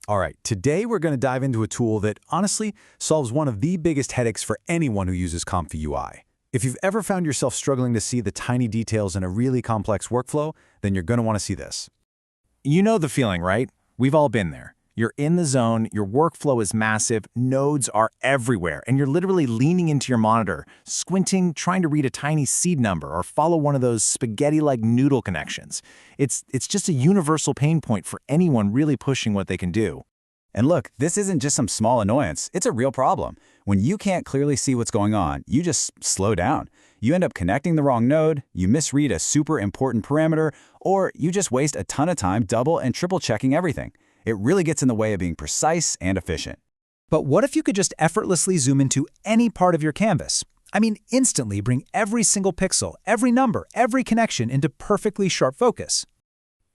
All right, today we're going to dive into a tool that, honestly, solves one of the biggest headaches for anyone who uses ComfyUI. If you've ever found yourself struggling to see the tiny details in a really complex workflow, then you're going to want to see this. You know the feeling, right? We've all been there. You're in the zone, your workflow is massive, nodes are everywhere, and you're literally leaning into your monitor, squinting, trying to read a tiny seed number or follow one of those spaghetti-like noodle connections. It's just a universal pain point for anyone really pushing what they can do. And look, this isn't just some small annoyance, it's a real problem. When you can't clearly see what's going on, you just slow down. You end up connecting the wrong node, you misread a super important parameter, or you just waste a ton of time double and triple checking everything. It really gets in the way of being precise and efficient. But what if you could just effortlessly zoom into any part of your canvas? I mean, instantly bring every single pixel, every number, every connection into perfectly sharp focus.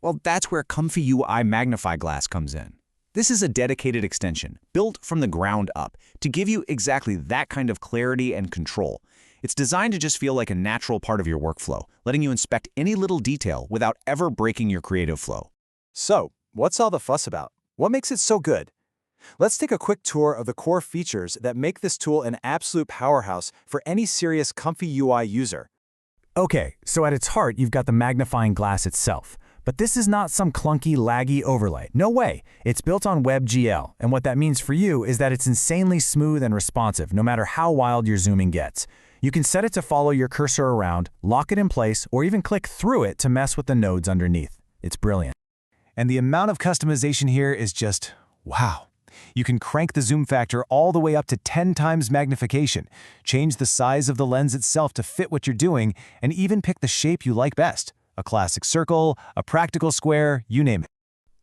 Well, that's where ComfyUI-MagnifyGlass comes in. This is a dedicated extension, built from the ground up, to give you exactly that kind of clarity and control. It's designed to just feel like a natural part of your workflow, letting you inspect any little detail without ever breaking your creative flow. So, what's all the fuss about? What makes it so good? Let's take a quick tour of the core features that make this tool an absolute powerhouse for any serious ComfyUI user. Okay, so at its heart, you've got the magnifying glass itself. But this is not some clunky, laggy overlay. No way. It's built on WebGL, and what that means for you is that it's insanely smooth and responsive, no matter how wild your zooming gets. You can set it to follow your cursor around, lock it in place, or even click through it to mess with the nodes underneath. It's brilliant. And the amount of customization here is just, wow. You can crank the zoom factor all the way up to 10 times magnification, change the size of the lens itself to fit what you're doing, and even pick the shape you like best. A classic circle, a practical square, you name it.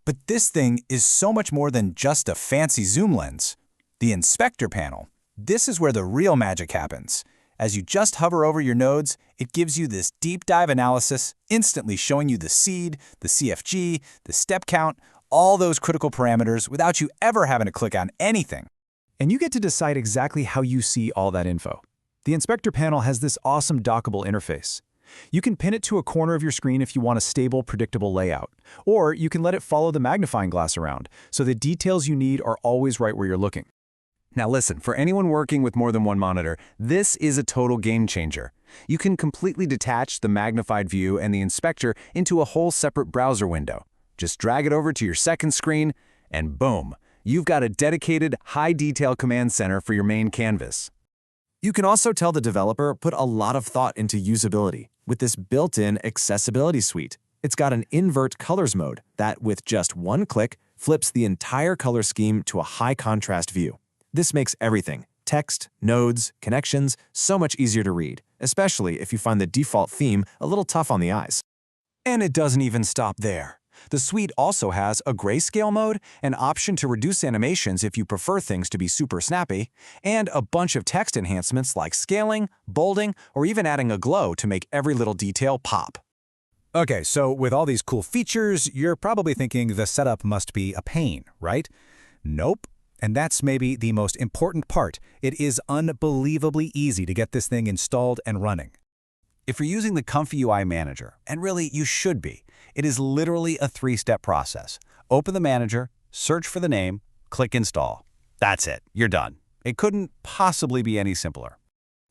But this thing is so much more than just a fancy zoom lens. The inspector panel. This is where the real magic happens. As you just hover over your nodes, it gives you this deep dive analysis, instantly showing you the seed, the CFG, the step count, all those critical parameters without you ever having to click on anything. And you get to decide exactly how you see all that info. The inspector panel has this awesome dockable interface. You can pin it to a corner of your screen if you want a stable, predictable layout. Or you can let it follow the magnifying glass around, so the details you need are always right where you're looking. Now listen, for anyone working with more than one monitor, this is a total game changer. You can completely detach the magnified view and the inspector into a whole separate browser window. Just drag it over to your second screen, and boom, you've got a dedicated, high-detail command center for your main canvas. You can also tell the developer put a lot of thought into usability with this built-in accessibility suite. It's got an invert colors mode that, with just one click, flips the entire color scheme to a high-contrast view. This makes everything, text, nodes, connections, so much easier to read, especially if you find the default theme a little tough on the eyes. And it doesn't even stop there. The suite also has a grayscale mode, an option to reduce animations if you prefer things to be super snappy, and a bunch of text enhancements like scaling, bolding, or even adding a glow to make every little detail pop. Okay, so with all these cool features, you're probably thinking the setup must be a pain, right? Nope. And that's maybe the most important part. It is unbelievably easy to get this thing installed and running. If you're using the ComfyUI Manager, and really you should be, it is literally a three-step process. Open the manager, search for the name, click install. That's it, you're done. It couldn't possibly be any simpler.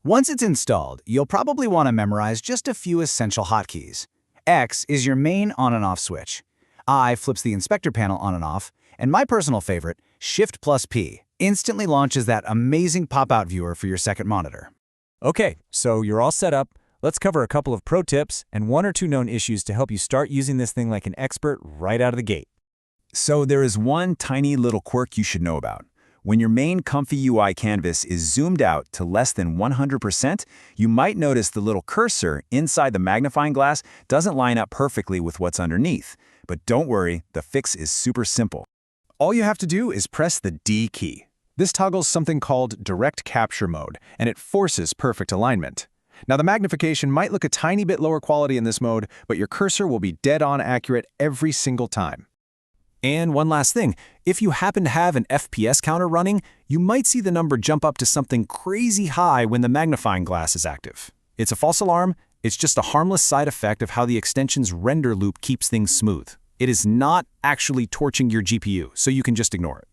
Once it's installed, you'll probably want to memorize just a few essential hotkeys. X is your main on and off switch. I flips the inspector panel on and off, and my personal favorite, Shift+P, instantly launches that amazing pop-out viewer for your second monitor. Okay, so you're all set up. Let's cover a couple of pro tips and one or two known issues to help you start using this thing like an expert right out of the gate. So there is one tiny little quirk you should know about. When your main ComfyUI canvas is zoomed out to less than 100%, you might notice the little cursor inside the magnifying glass doesn't line up perfectly with what's underneath. But don't worry, the fix is super simple. All you have to do is press the D key. This toggles something called direct capture mode, and it forces perfect alignment. Now, the magnification might look a tiny bit lower quality in this mode, but your cursor will be dead-on accurate every single time. And one last thing, if you happen to have an FPS counter running, you might see the number jump up to something crazy high when the magnifying glass is active. It's a false alarm, it's just a harmless side effect of how the extension's render loop keeps things smooth. It is not actually torching your GPU, so you can just ignore it.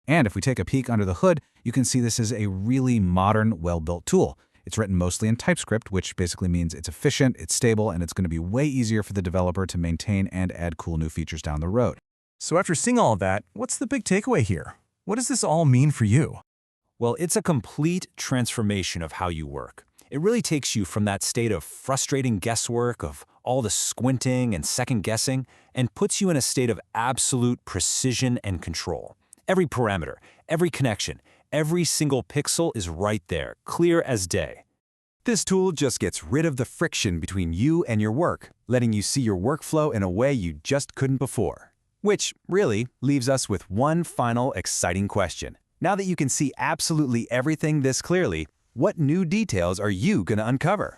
And if we take a peek under the hood, you can see this is a really modern, well-built tool. It's written mostly in TypeScript, which basically means it's efficient, it's stable, and it's going to be way easier for the developer to maintain and add cool new features down the road. So after seeing all of that, what's the big takeaway here? What does this all mean for you? Well, it's a complete transformation of how you work. It really takes you from that state of frustrating guesswork, of all the squinting and second-guessing, and puts you in a state of absolute precision and control. Every parameter, every connection, every single pixel is right there, clear as day. This tool just gets rid of the friction between you and your work, letting you see your workflow in a way you just couldn't before. Which really leaves us with one final exciting question. Now that you can see absolutely everything this clearly, what new details are you going to uncover?